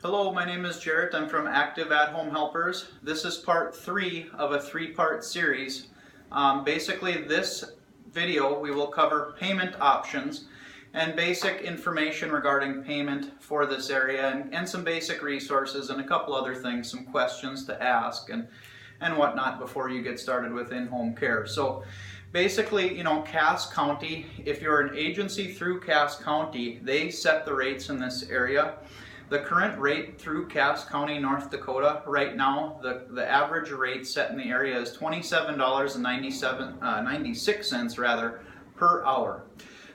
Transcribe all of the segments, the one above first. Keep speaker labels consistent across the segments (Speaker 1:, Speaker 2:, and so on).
Speaker 1: Hello, my name is Jarrett. I'm from Active at Home Helpers. This is part 3 of a 3-part series. Basically, this video we will cover payment options and basic information regarding payment for this area and some basic resources and a couple other things, some questions to ask and whatnot before you get started with in-home care. So basically, Cass County, if you're an agency through Cass County, they set the rates in this area. The current rate through Cass County, North Dakota, right now, the average rate set in the area is $27.96 per hour.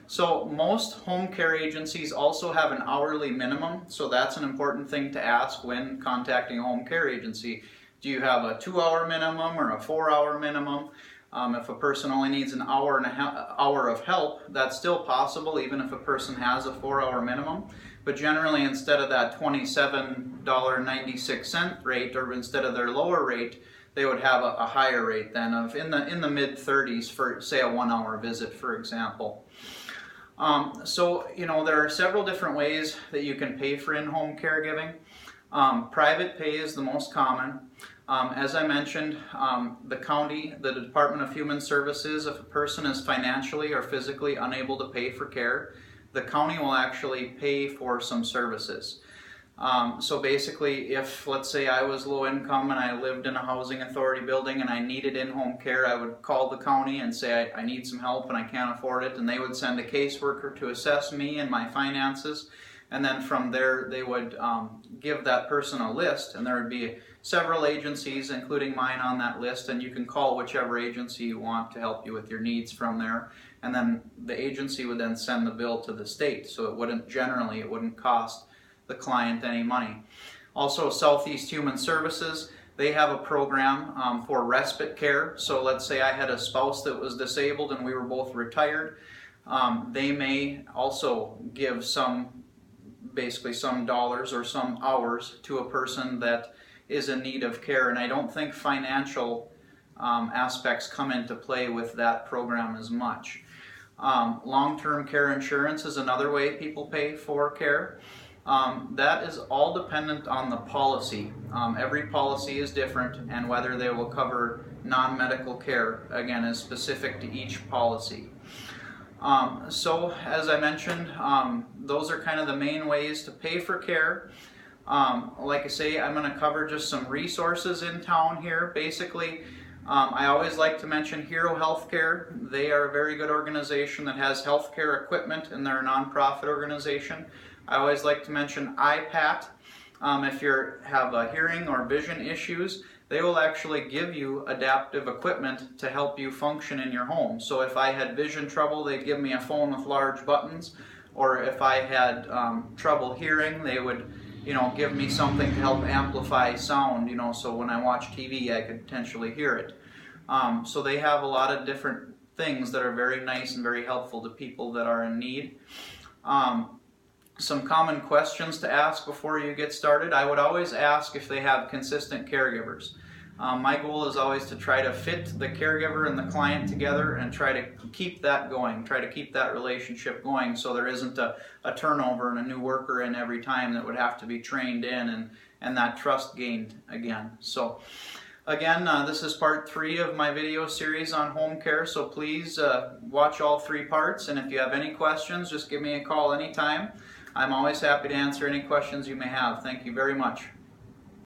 Speaker 1: So most home care agencies also have an hourly minimum, so that's an important thing to ask when contacting a home care agency. Do you have a 2-hour minimum or a 4-hour minimum? If a person only needs an hour and hour of help, that's still possible even if a person has a 4-hour minimum. But generally, instead of that $27.96 rate, or instead of their lower rate, they would have a higher rate then of in the mid-30s for, say, a 1-hour visit, for example. So there are several different ways that you can pay for in-home caregiving. Private pay is the most common. As I mentioned, the county, the Department of Human Services, if a person is financially or physically unable to pay for care, the county will actually pay for some services. So basically, if, let's say, I was low income and I lived in a housing authority building and I needed in-home care, I would call the county and say I need some help and I can't afford it, and they would send a caseworker to assess me and my finances. And then from there, they would give that person a list, and there would be several agencies, including mine, on that list, and you can call whichever agency you want to help you with your needs from there. And then the agency would then send the bill to the state, so it wouldn't cost the client any money. Also, Southeast Human Services, they have a program for respite care. So let's say I had a spouse that was disabled and we were both retired. They may also give basically some dollars or some hours to a person that is in need of care, and I don't think financial aspects come into play with that program as much. Long-term care insurance is another way people pay for care. That is all dependent on the policy. Every policy is different, and whether they will cover non-medical care, again, is specific to each policy. So, as I mentioned, those are kind of the main ways to pay for care. Like I say, I'm going to cover just some resources in town here. Basically, I always like to mention Hero Healthcare. They are a very good organization that has healthcare equipment, and they're a nonprofit organization. I always like to mention IPAT. If you have hearing or vision issues, they will actually give you adaptive equipment to help you function in your home. So if I had vision trouble, they'd give me a phone with large buttons, or if I had trouble hearing, they would give me something to help amplify sound, so when I watch TV I could potentially hear it. So they have a lot of different things that are very nice and very helpful to people that are in need. Some common questions to ask before you get started. I would always ask if they have consistent caregivers. My goal is always to try to fit the caregiver and the client together and try to keep that going, try to keep that relationship going, so there isn't a turnover and a new worker in every time that would have to be trained in and that trust gained again. So again, this is part 3 of my video series on home care, so please watch all 3 parts, and if you have any questions, just give me a call anytime. I'm always happy to answer any questions you may have. Thank you very much.